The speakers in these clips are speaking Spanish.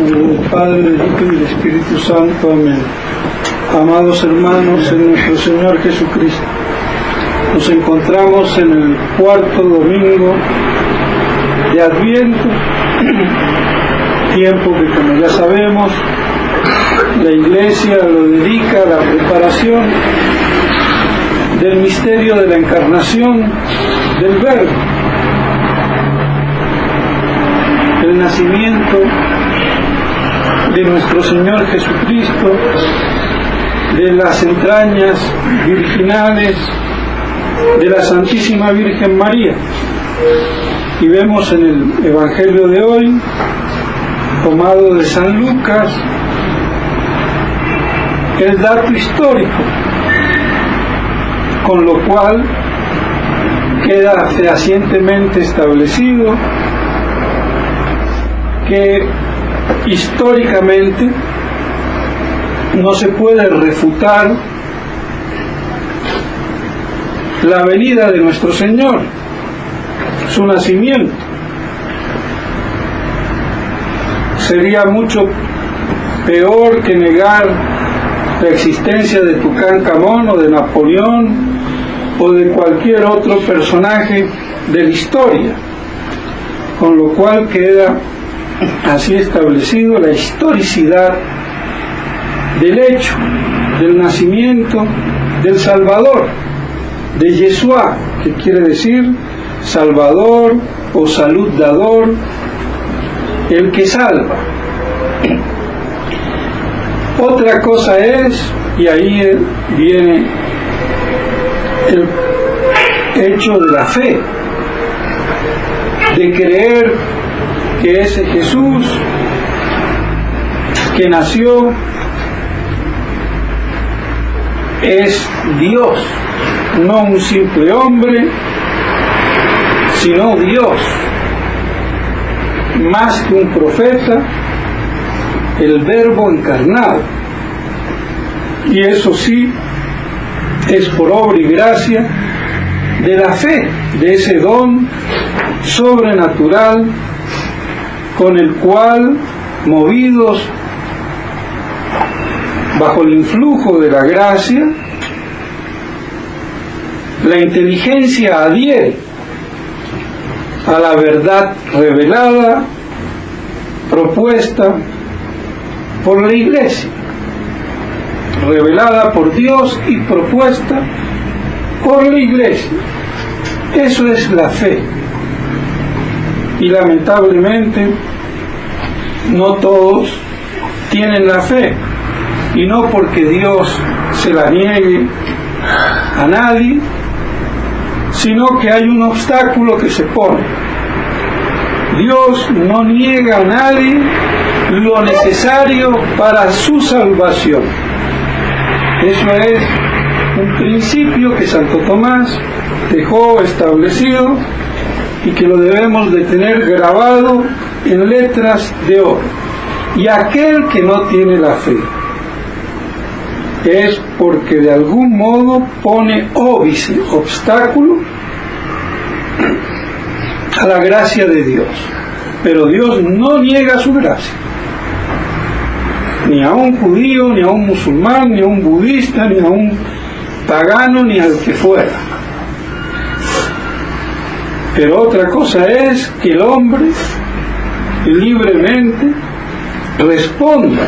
nombre del Padre, del Hijo y del Espíritu Santo. Amén. Amados hermanos en nuestro Señor Jesucristo, nos encontramos en el cuarto domingo de Adviento, tiempo que, como ya sabemos, la Iglesia lo dedica a la preparación del misterio de la encarnación del Verbo, el nacimiento de nuestro Señor Jesucristo de las entrañas virginales de la Santísima Virgen María. Y vemos en el Evangelio de hoy, tomado de San Lucas, el dato histórico, con lo cual queda fehacientemente establecido que históricamente no se puede refutar la venida de nuestro Señor, su nacimiento. Sería mucho peor que negar la existencia de Tutankamón o de Napoleón o de cualquier otro personaje de la historia, con lo cual queda así establecido la historicidad del hecho del nacimiento del Salvador, de Yeshua, que quiere decir Salvador o salud dador, el que salva. Otra cosa es, y ahí viene el hecho de la fe, de creer que ese Jesús que nació es Dios, no un simple hombre, sino Dios, más que un profeta, el Verbo encarnado. Y eso sí es por obra y gracia de la fe, de ese don sobrenatural con el cual, movidos bajo el influjo de la gracia, la inteligencia adhiere a la verdad revelada, propuesta por la Iglesia, revelada por Dios y propuesta por la Iglesia. Eso es la fe. Y lamentablemente no todos tienen la fe, y no porque Dios se la niegue a nadie, sino que hay un obstáculo que se pone. Dios no niega a nadie lo necesario para su salvación. Eso es un principio que Santo Tomás dejó establecido y que lo debemos de tener grabado en letras de oro. Y aquel que no tiene la fe es porque de algún modo pone óbice, obstáculo a la gracia de Dios. Pero Dios no niega su gracia, ni a un judío, ni a un musulmán, ni a un budista, ni a un pagano, ni al que fuera. Pero otra cosa es que el hombre libremente responda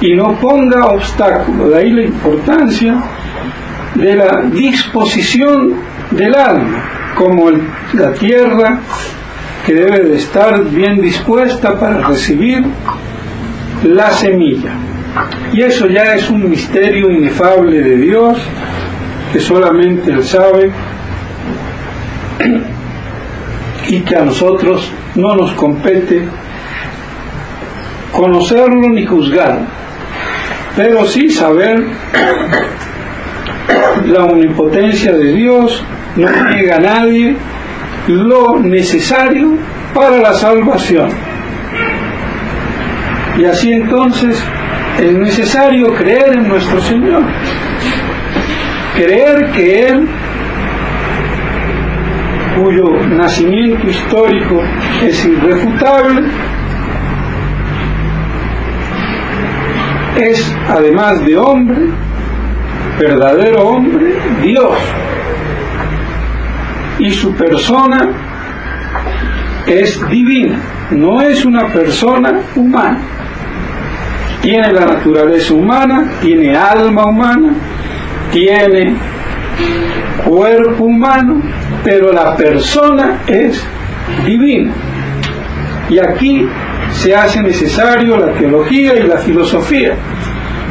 y no ponga obstáculo. De ahí la importancia de la disposición del alma, como la tierra que debe de estar bien dispuesta para recibir la semilla. Y eso ya es un misterio inefable de Dios, que solamente Él sabe, y que a nosotros no nos compete conocerlo ni juzgarlo, pero sí saber la omnipotencia de Dios. No niega a nadie lo necesario para la salvación. Y así entonces es necesario creer en nuestro Señor, creer que Él, cuyo nacimiento histórico es irrefutable, es, además de hombre, verdadero hombre, Dios. Y su persona es divina, no es una persona humana. Tiene la naturaleza humana, tiene alma humana, tiene cuerpo humano, pero la persona es divina. Y aquí se hace necesario la teología y la filosofía,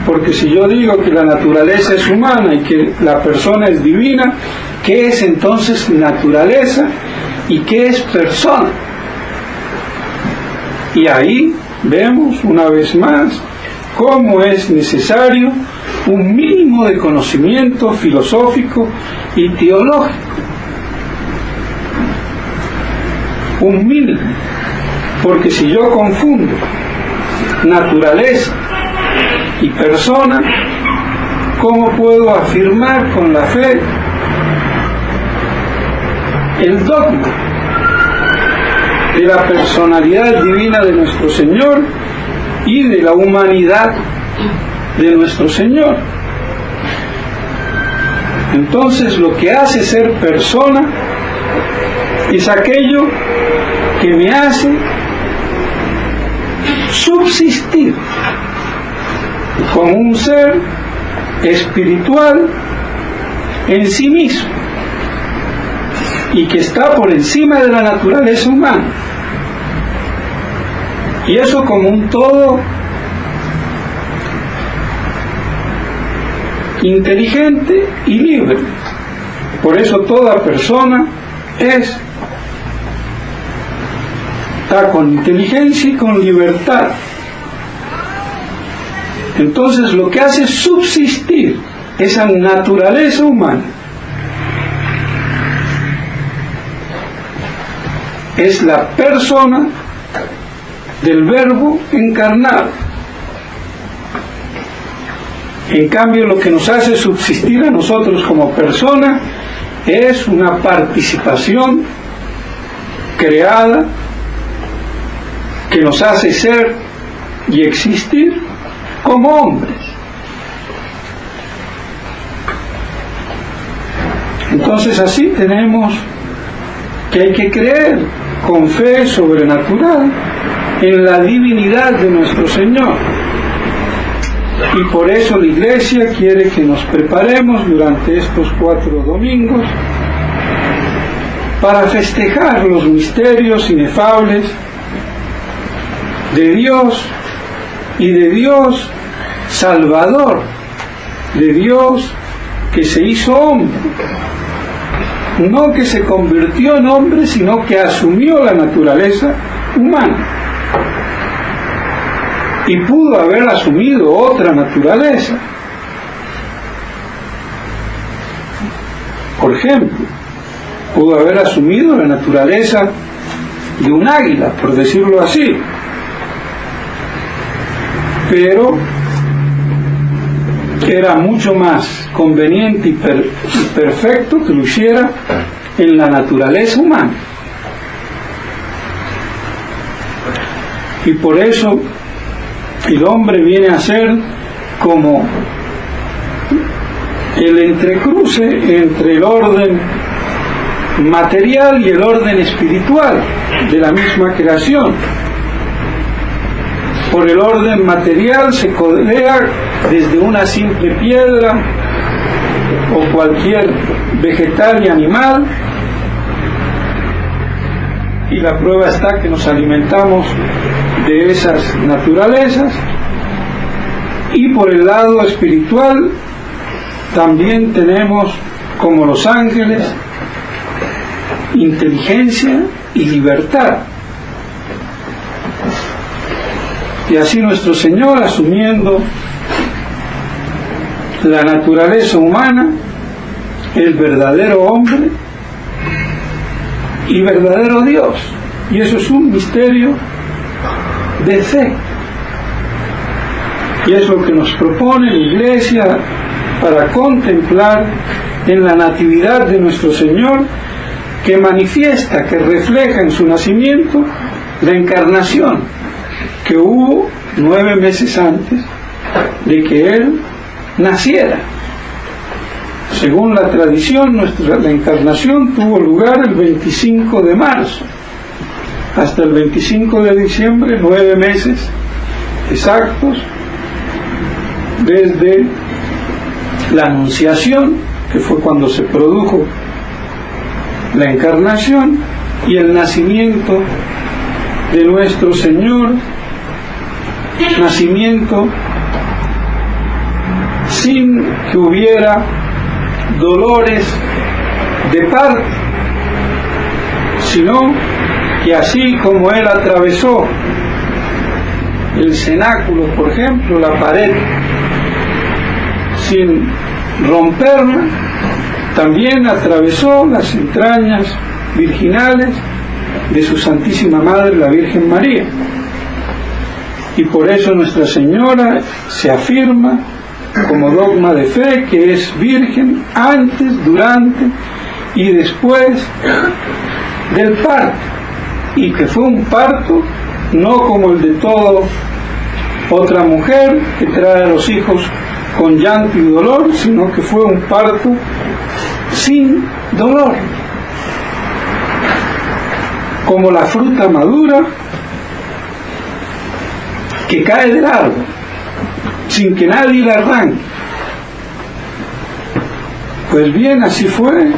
porque si yo digo que la naturaleza es humana y que la persona es divina, ¿qué es entonces naturaleza y qué es persona? Y ahí vemos una vez más cómo es necesario un mínimo de conocimiento filosófico y teológico. Un mínimo, porque si yo confundo naturaleza y persona, ¿cómo puedo afirmar con la fe el dogma de la personalidad divina de nuestro Señor y de la humanidad de nuestro Señor? Entonces, lo que hace ser persona es aquello que me hace subsistir como un ser espiritual en sí mismo y que está por encima de la naturaleza humana, y eso como un todo inteligente y libre. Por eso toda persona está con inteligencia y con libertad. Entonces lo que hace subsistir esa naturaleza humana es la persona del Verbo encarnado. En cambio, lo que nos hace subsistir a nosotros como persona es una participación creada que nos hace ser y existir como hombres. Entonces así tenemos que hay que creer con fe sobrenatural en la divinidad de nuestro Señor. Y por eso la Iglesia quiere que nos preparemos durante estos 4 domingos para festejar los misterios inefables de Dios y de Dios Salvador, de Dios que se hizo hombre, no que se convirtió en hombre, sino que asumió la naturaleza humana. Y pudo haber asumido otra naturaleza. Por ejemplo, pudo haber asumido la naturaleza de un águila, por decirlo así. Pero era mucho más conveniente y perfecto que lo hiciera en la naturaleza humana. Y por eso el hombre viene a ser como el entrecruce entre el orden material y el orden espiritual de la misma creación. Por el orden material se codea desde una simple piedra o cualquier vegetal y animal, y la prueba está que nos alimentamos de esas naturalezas. Y por el lado espiritual también tenemos, como los ángeles, inteligencia y libertad. Y así nuestro Señor, asumiendo la naturaleza humana, el verdadero hombre y verdadero Dios. Y eso es un misterio de fe. Y es lo que nos propone la Iglesia para contemplar en la natividad de nuestro Señor, que manifiesta, que refleja en su nacimiento la encarnación que hubo 9 meses antes de que Él naciera. Según la tradición, la encarnación tuvo lugar el 25 de marzo. Hasta el 25 de diciembre, 9 meses exactos, desde la Anunciación, que fue cuando se produjo la encarnación, y el nacimiento de nuestro Señor, nacimiento sin que hubiera dolores de parto, sino que así como Él atravesó el cenáculo, por ejemplo, la pared, sin romperla, también atravesó las entrañas virginales de su Santísima Madre, la Virgen María. Y por eso Nuestra Señora se afirma como dogma de fe que es virgen antes, durante y después del parto, y que fue un parto no como el de toda otra mujer que trae a los hijos con llanto y dolor, sino que fue un parto sin dolor, como la fruta madura que cae del árbol sin que nadie la arranque. Pues bien, así fue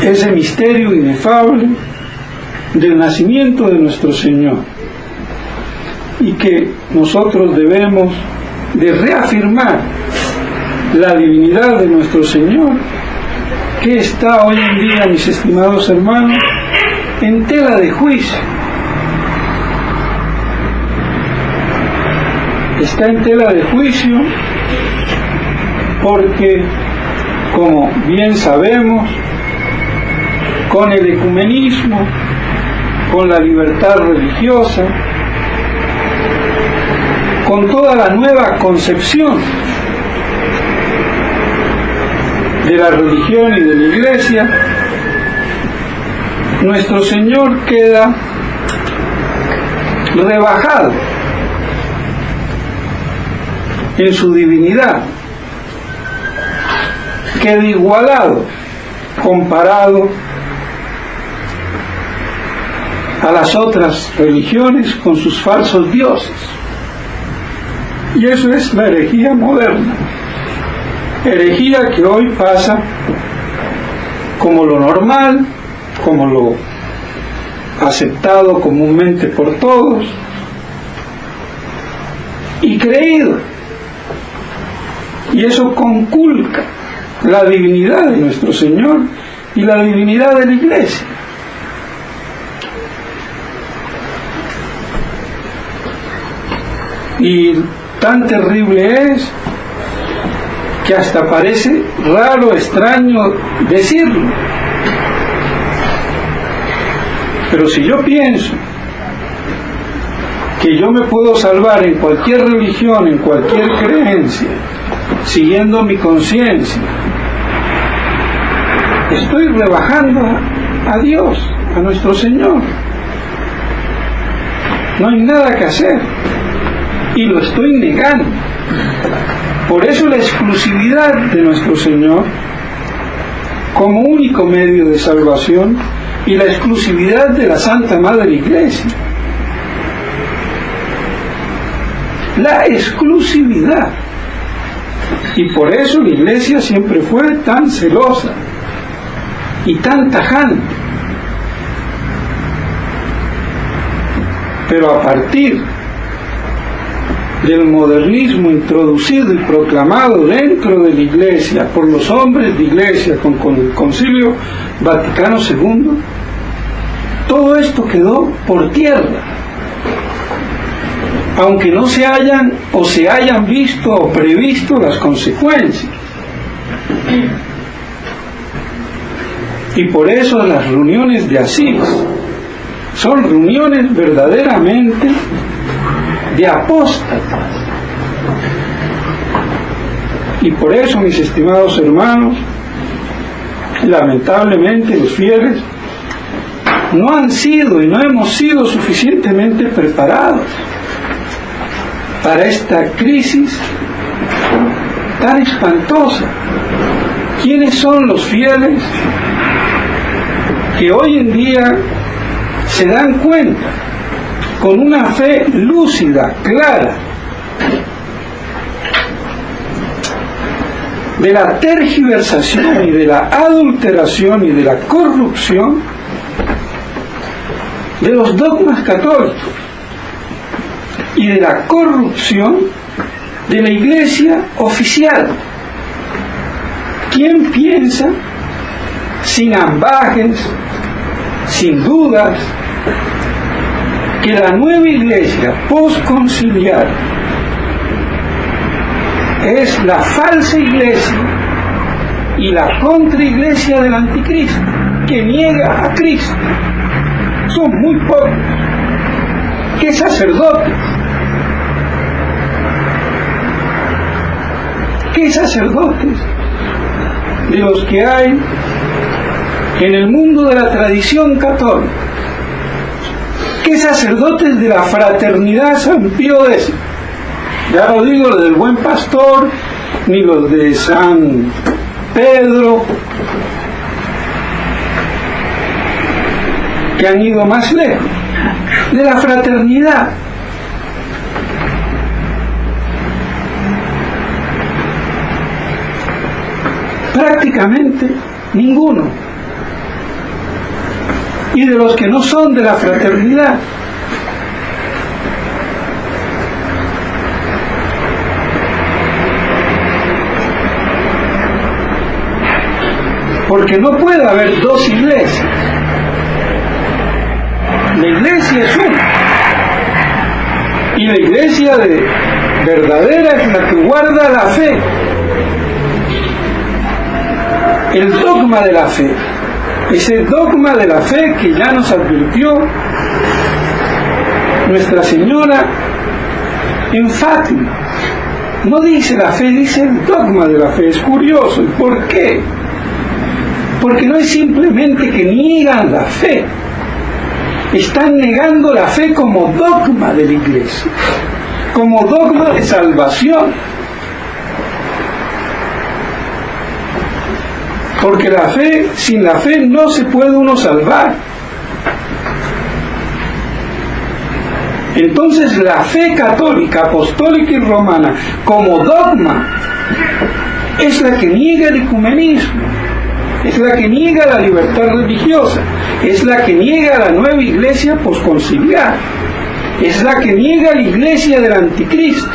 ese misterio inefable del nacimiento de nuestro Señor, y que nosotros debemos de reafirmar la divinidad de nuestro Señor, que está hoy en día, mis estimados hermanos, en tela de juicio. Está en tela de juicio porque, como bien sabemos, con el ecumenismo, con la libertad religiosa, con toda la nueva concepción de la religión y de la Iglesia, nuestro Señor queda rebajado en su divinidad, queda igualado, comparado a las otras religiones con sus falsos dioses. Y eso es la herejía moderna, herejía que hoy pasa como lo normal, como lo aceptado comúnmente por todos y creído, y eso conculca la divinidad de nuestro Señor y la divinidad de la Iglesia. Y tan terrible es que hasta parece raro, extraño decirlo. Pero si yo pienso que yo me puedo salvar en cualquier religión, en cualquier creencia, siguiendo mi conciencia, estoy rebajando a Dios, a nuestro Señor. No hay nada que hacer y lo estoy negando. Por eso la exclusividad de nuestro Señor como único medio de salvación y la exclusividad de la Santa Madre Iglesia. La exclusividad. Y por eso la Iglesia siempre fue tan celosa y tan tajante. Pero a partir del modernismo introducido y proclamado dentro de la Iglesia por los hombres de Iglesia con el Concilio Vaticano II, todo esto quedó por tierra, aunque no se hayan visto o previsto las consecuencias. Y por eso las reuniones de Asís son reuniones verdaderamente de apóstatas. Y por eso, mis estimados hermanos, lamentablemente los fieles no han sido y no hemos sido suficientemente preparados para esta crisis tan espantosa. ¿Quiénes son los fieles que hoy en día se dan cuenta con una fe lúcida, clara, de la tergiversación y de la adulteración y de la corrupción de los dogmas católicos y de la corrupción de la Iglesia oficial? ¿Quién piensa, sin ambajes, sin dudas, que la nueva Iglesia posconciliar es la falsa Iglesia y la contraiglesia del anticristo, que niega a Cristo? Son muy pocos. ¿Qué sacerdotes? ¿Qué sacerdotes de los que hay en el mundo de la tradición católica? ¿Qué sacerdotes de la fraternidad San Pío X? Ya no digo los del Buen Pastor, ni los de San Pedro, que han ido más lejos, de la fraternidad. Prácticamente ninguno. Y de los que no son de la fraternidad, porque no puede haber dos iglesias. La iglesia es una, y la iglesia verdadera es la que guarda la fe, el dogma de la fe, ese dogma de la fe que ya nos advirtió Nuestra Señora en Fátima. No dice la fe, dice el dogma de la fe. Es curioso. ¿Y por qué? Porque no es simplemente que niegan la fe, están negando la fe como dogma de la iglesia, como dogma de salvación. Porque la fe, sin la fe no se puede uno salvar. Entonces la fe católica, apostólica y romana como dogma es la que niega el ecumenismo, es la que niega la libertad religiosa, es la que niega la nueva iglesia posconciliar, es la que niega la iglesia del anticristo.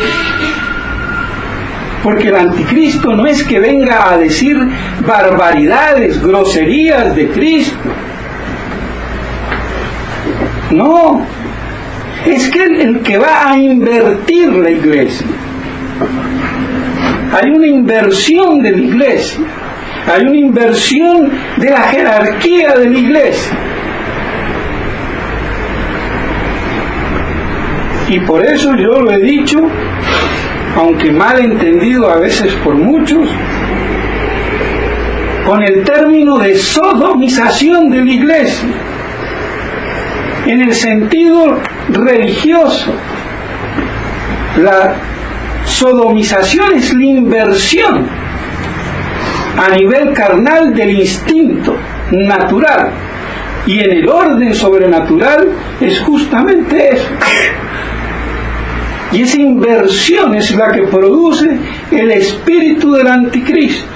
Porque el anticristo no es que venga a decir barbaridades, groserías de Cristo. No, es que el que va a invertir la iglesia. Hay una inversión de la iglesia, hay una inversión de la jerarquía de la iglesia. Y por eso yo lo he dicho, aunque mal entendido a veces por muchos, con el término de sodomización de la iglesia, en el sentido religioso. La sodomización es la inversión a nivel carnal del instinto natural, y en el orden sobrenatural es justamente eso. Y esa inversión es la que produce el espíritu del anticristo.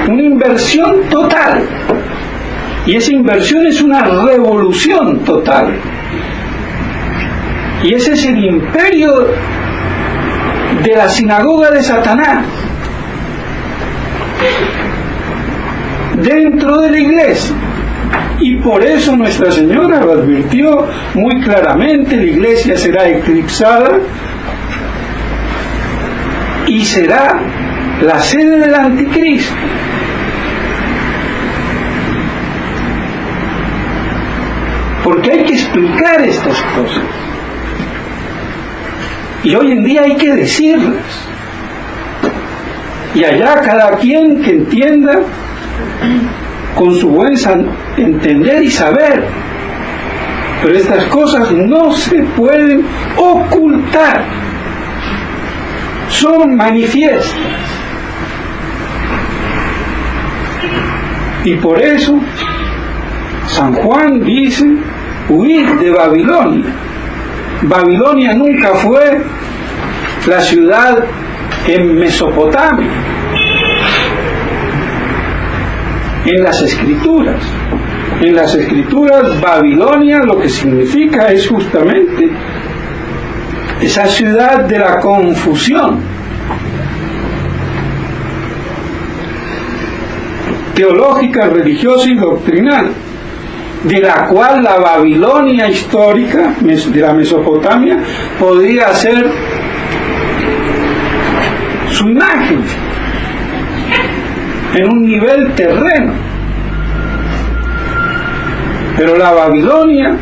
Una inversión total. Y esa inversión es una revolución total. Y ese es el imperio de la sinagoga de Satanás dentro de la iglesia. Y por eso Nuestra Señora lo advirtió muy claramente: la iglesia será eclipsada y será la sede del anticristo. Porque hay que explicar estas cosas. Y hoy en día hay que decirlas. Y allá cada quien que entienda con su buen entender y saber Pero estas cosas no se pueden ocultar, son manifiestas. Y por eso San Juan dice: huid de Babilonia. Babilonia nunca fue la ciudad en Mesopotamia. En las Escrituras, Babilonia lo que significa es justamente esa ciudad de la confusión teológica, religiosa y doctrinal, de la cual la Babilonia histórica de la Mesopotamia podría ser su imagen en un nivel terreno. Pero la Babilonia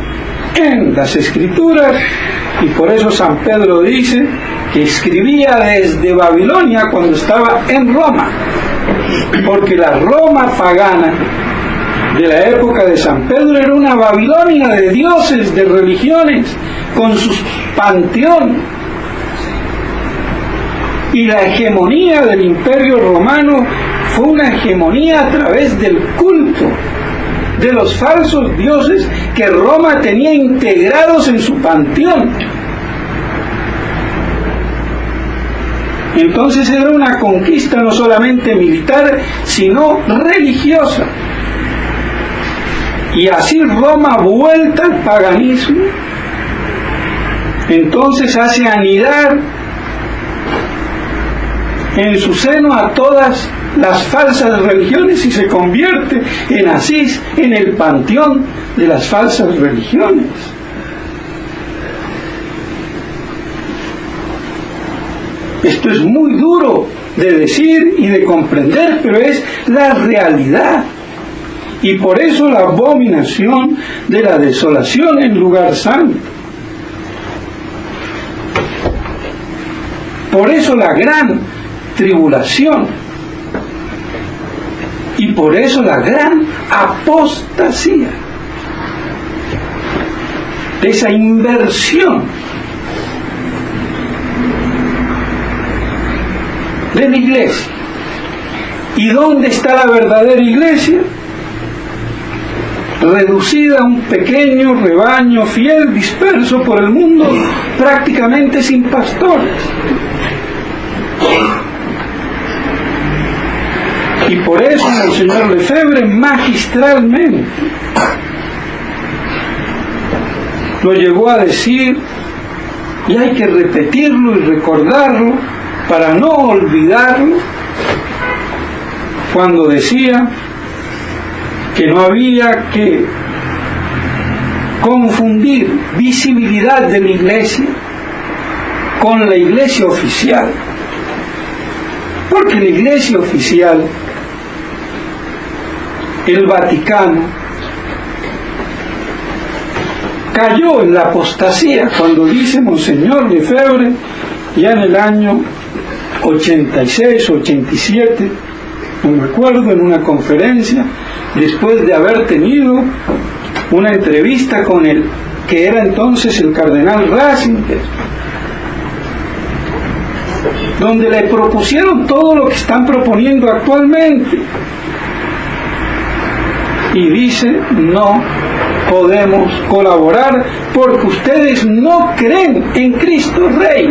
en las Escrituras, y por eso San Pedro dice que escribía desde Babilonia cuando estaba en Roma, porque la Roma pagana de la época de San Pedro era una Babilonia de dioses, de religiones, con sus panteones. Y la hegemonía del Imperio Romano fue una hegemonía a través del culto de los falsos dioses que Roma tenía integrados en su panteón. Entonces era una conquista no solamente militar, sino religiosa. Y así Roma, vuelta al paganismo, entonces hace anidar en su seno a todas las falsas religiones y se convierte en Asís en el panteón de las falsas religiones. Esto es muy duro de decir y de comprender, pero es la realidad. Y por eso la abominación de la desolación en lugar santo. Por eso la gran tribulación. Y por eso la gran apostasía. Esa inversión de la iglesia. ¿Y dónde está la verdadera iglesia? Reducida a un pequeño rebaño fiel disperso por el mundo, prácticamente sin pastores. Y por eso el señor Lefebvre magistralmente lo llegó a decir, y hay que repetirlo y recordarlo para no olvidarlo, cuando decía que no había que confundir visibilidad de la iglesia con la iglesia oficial, porque la iglesia oficial, el Vaticano, cayó en la apostasía cuando dice Monseñor Lefebvre, ya en el año 86, 87, no me acuerdo, en una conferencia, después de haber tenido una entrevista con el que era entonces el cardenal Ratzinger, donde le propusieron todo lo que están proponiendo actualmente, y dice: no podemos colaborar porque ustedes no creen en Cristo Rey.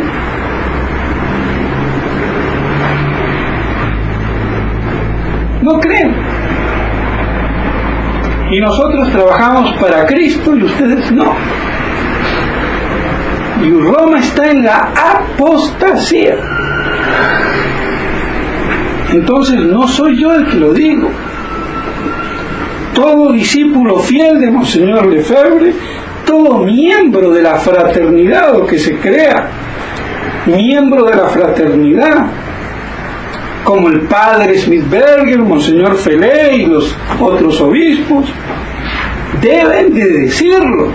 No creen. Y nosotros trabajamos para Cristo y ustedes no. Y Roma está en la apostasía. Entonces no soy yo el que lo digo. Todo discípulo fiel de Monseñor Lefebvre, todo miembro de la fraternidad o que se crea miembro de la fraternidad, como el padre Smithberger, Monseñor Felé y los otros obispos, deben de decirlo.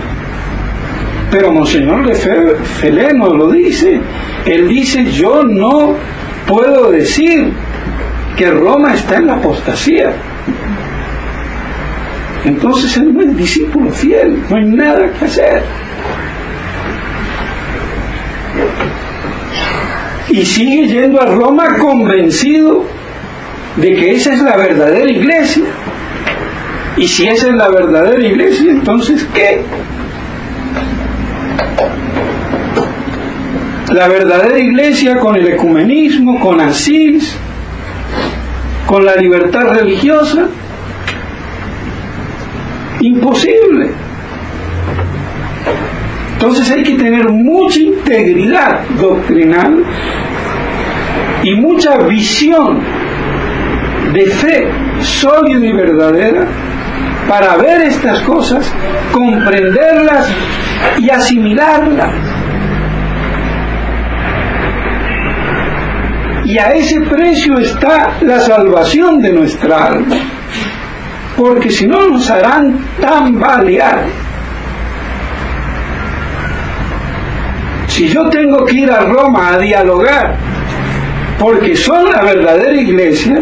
Pero Monseñor Felé no lo dice. Él dice: yo no puedo decir que Roma está en la apostasía. entonces él no es discípulo fiel, no hay nada que hacer. Y sigue yendo a Roma convencido de que esa es la verdadera iglesia. Y si esa es la verdadera iglesia, entonces ¿qué? La verdadera iglesia con el ecumenismo, con Asís, con la libertad religiosa, imposible. Entonces hay que tener mucha integridad doctrinal y mucha visión de fe sólida y verdadera para ver estas cosas, comprenderlas y asimilarlas. Y a ese precio está la salvación de nuestra alma, porque si no nos harán tambalear. Si yo tengo que ir a Roma a dialogar porque son la verdadera iglesia,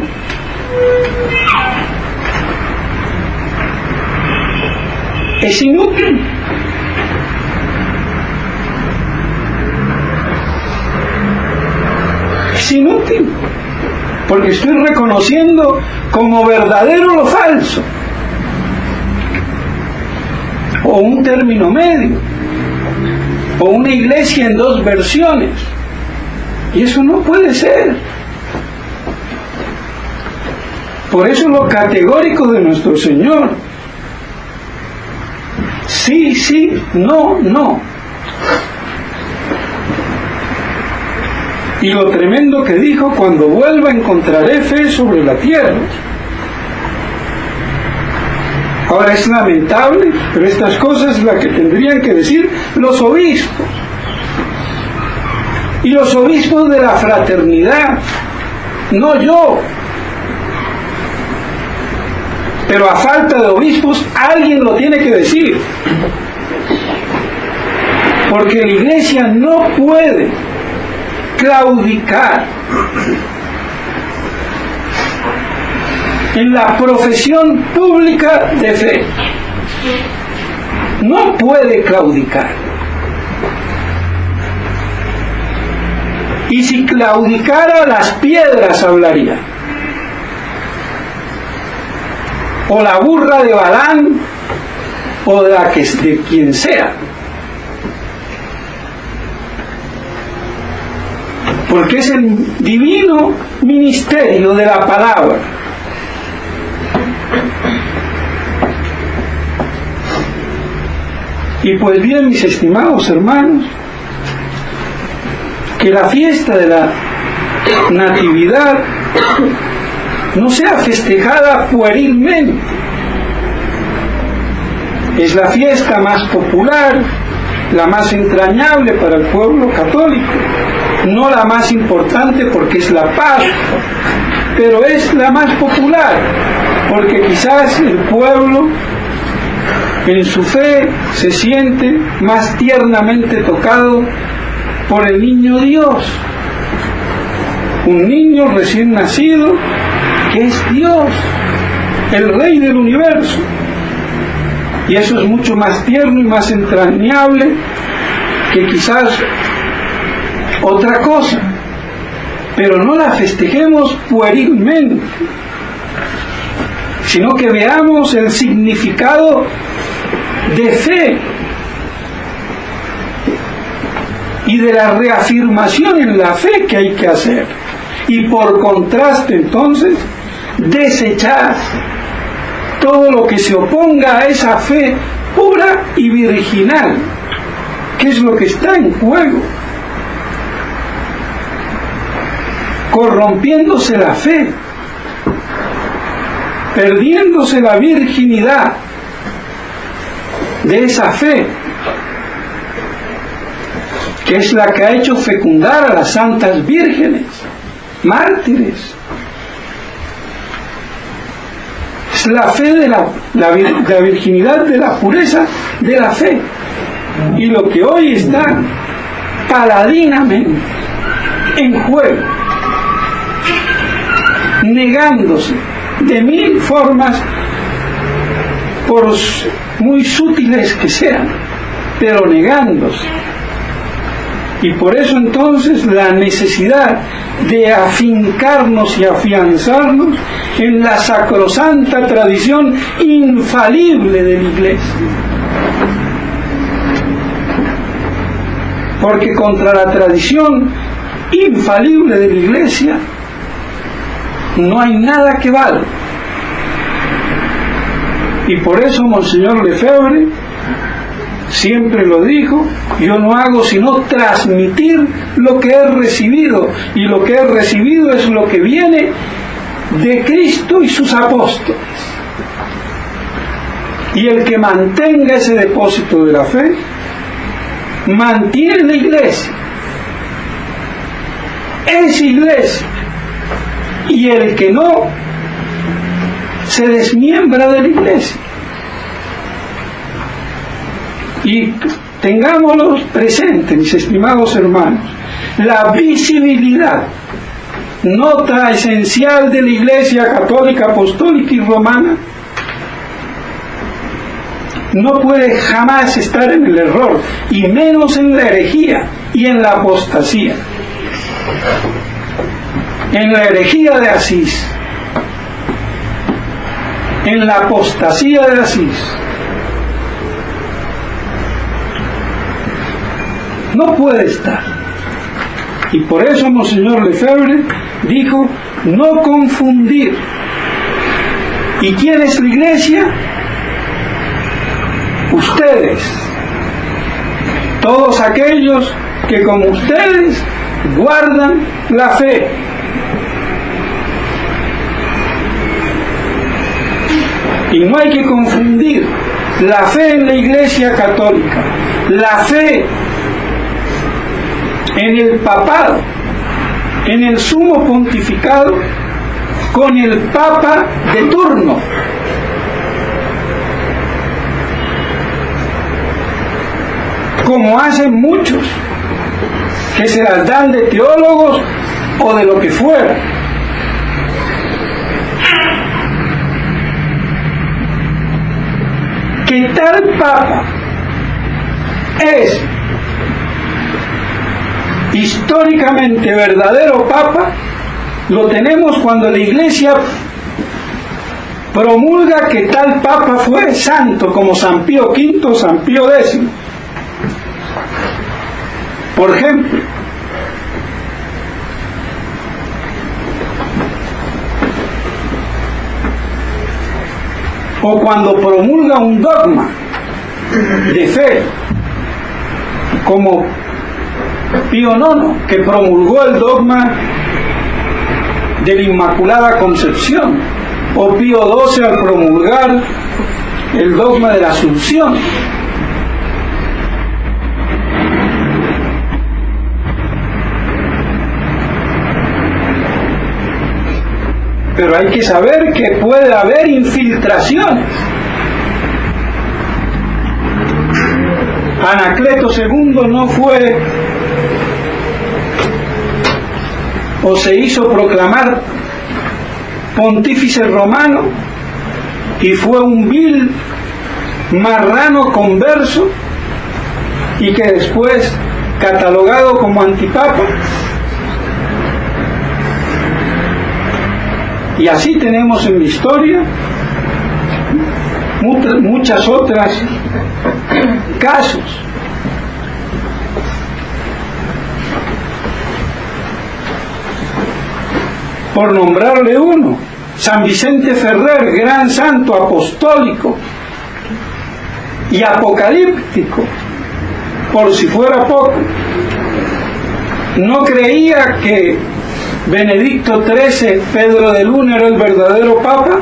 es inútil. Es inútil, porque estoy reconociendo como verdadero lo falso, o un término medio, o una iglesia en dos versiones, y eso no puede ser. Por eso lo categórico de nuestro Señor: sí, sí, no, no. Y lo tremendo que dijo: cuando vuelva encontraré fe sobre la tierra. Ahora es lamentable, pero estas cosas es la que tendrían que decir los obispos. Y los obispos de la fraternidad, no yo. Pero a falta de obispos, alguien lo tiene que decir. Porque la iglesia no puede claudicar en la profesión pública de fe. No puede claudicar. Y si claudicara, las piedras hablarían. O la burra de Balán, o de quien sea. Porque es el divino ministerio de la palabra. Y pues bien, mis estimados hermanos, que la fiesta de la Natividad no sea festejada puerilmente. Es la fiesta más popular, la más entrañable para el pueblo católico, no la más importante porque es la Pascua, pero es la más popular porque quizás el pueblo en su fe se siente más tiernamente tocado por el niño Dios, un niño recién nacido que es Dios, el Rey del universo. Y eso es mucho más tierno y más entrañable que quizás otra cosa. Pero no la festejemos puerilmente, sino que veamos el significado de fe y de la reafirmación en la fe que hay que hacer. Y por contraste, entonces, desechar todo lo que se oponga a esa fe pura y virginal, que es lo que está en juego. Corrompiéndose la fe, perdiéndose la virginidad de esa fe, que es la que ha hecho fecundar a las santas vírgenes, mártires. Es la fe de la virginidad, de la pureza de la fe. Y lo que hoy está paladinamente en juego, negándose de mil formas por muy sutiles que sean, pero negándose. Y por eso entonces la necesidad de afincarnos y afianzarnos en la sacrosanta tradición infalible de la Iglesia. Porque contra la tradición infalible de la Iglesia no hay nada que valga. Y por eso Monseñor Lefebvre siempre lo dijo: yo no hago sino transmitir lo que he recibido, y lo que he recibido es lo que viene de Cristo y sus apóstoles. Y el que mantenga ese depósito de la fe mantiene la Iglesia, es Iglesia, y el que no se desmiembra de la Iglesia. Y tengámoslo presente, mis estimados hermanos, la visibilidad, nota esencial de la Iglesia católica, apostólica y romana, no puede jamás estar en el error, y menos en la herejía y en la apostasía. En la herejía de Asís, en la apostasía de Asís, no puede estar. Y por eso Monseñor Lefebvre dijo: no confundir. ¿Y quién es la Iglesia? Ustedes, todos aquellos que como ustedes guardan la fe. Y no hay que confundir la fe en la Iglesia católica, la fe en el papado, en el sumo pontificado, con el papa de turno. Como hacen muchos que se las dan de teólogos o de lo que fuera. Que tal papa es históricamente verdadero papa, lo tenemos cuando la Iglesia promulga que tal papa fue santo, como San Pío V, San Pío X. Por ejemplo, o cuando promulga un dogma de fe, como Pío IX, que promulgó el dogma de la Inmaculada Concepción, o Pío XII al promulgar el dogma de la Asunción. Pero hay que saber que puede haber infiltraciones. Anacleto II no fue o se hizo proclamar pontífice romano y fue un vil marrano converso y que después catalogado como antipapa. Y así tenemos en la historia muchas otras casos. Por nombrarle uno, San Vicente Ferrer, gran santo apostólico y apocalíptico, por si fuera poco, no creía que Benedicto XIII, Pedro de Luna, era el verdadero papa,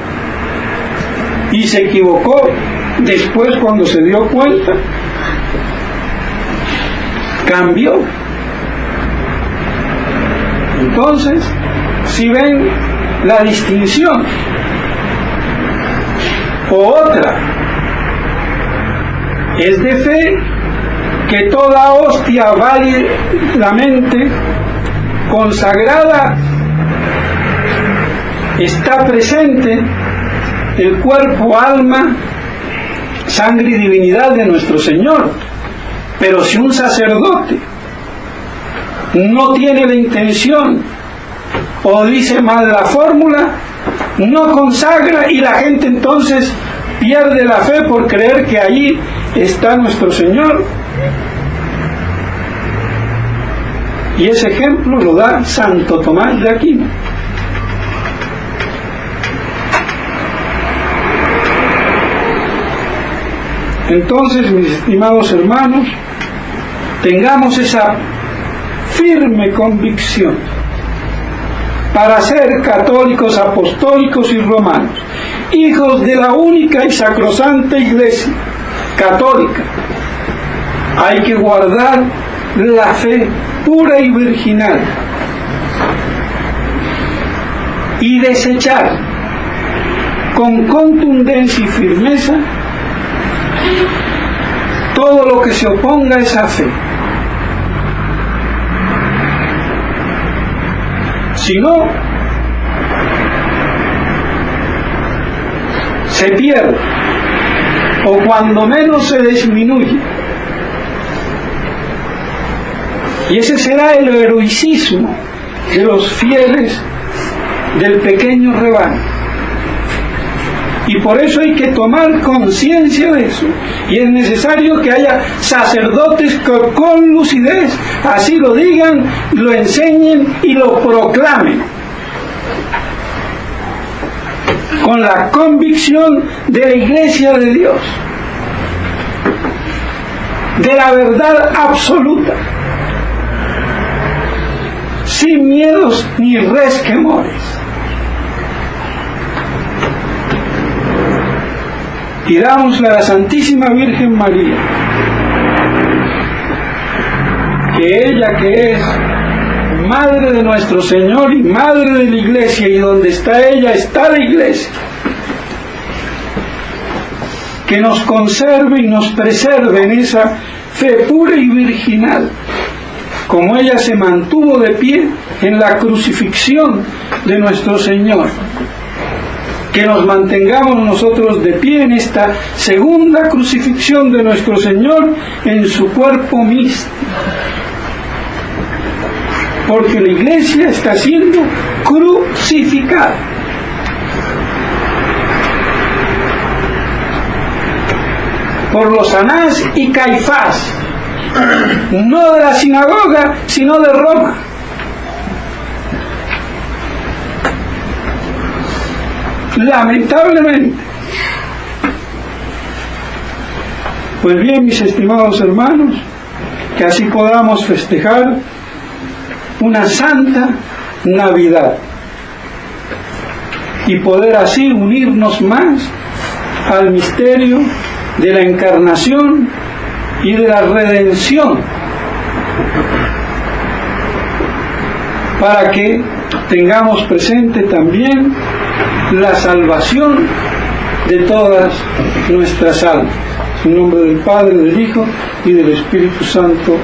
y se equivocó después cuando se dio cuenta, cambió. Entonces, si ven la distinción, o otra, es de fe que toda hostia válidamente consagrada está presente el cuerpo, alma sangre y divinidad de nuestro Señor. Pero si un sacerdote no tiene la intención o dice mal la fórmula, no consagra, y la gente entonces pierde la fe por creer que allí está nuestro Señor. Y ese ejemplo lo da Santo Tomás de Aquino. Entonces, mis estimados hermanos, tengamos esa firme convicción para ser católicos, apostólicos y romanos, hijos de la única y sacrosanta Iglesia católica. Hay que guardar la fe pura y virginal y desechar con contundencia y firmeza todo lo que se oponga a esa fe. Si no, se pierde, o cuando menos se disminuye. Y ese será el heroicismo de los fieles del pequeño rebaño. Y por eso hay que tomar conciencia de eso. Y es necesario que haya sacerdotes que con lucidez así lo digan, lo enseñen y lo proclamen. Con la convicción de la Iglesia de Dios, de la verdad absoluta, sin miedos ni resquemores. Pidámosle a la Santísima Virgen María que ella, que es Madre de nuestro Señor y Madre de la Iglesia, y donde está ella está la Iglesia, que nos conserve y nos preserve en esa fe pura y virginal, como ella se mantuvo de pie en la crucifixión de nuestro Señor. Que nos mantengamos nosotros de pie en esta segunda crucifixión de nuestro Señor en su cuerpo místico. Porque la Iglesia está siendo crucificada. Por los Anás y Caifás, no de la sinagoga, sino de Roma. Lamentablemente. Pues bien, mis estimados hermanos, que así podamos festejar una santa Navidad y poder así unirnos más al misterio de la encarnación y de la redención, para que tengamos presente también la salvación de todas nuestras almas. En nombre del Padre, del Hijo y del Espíritu Santo.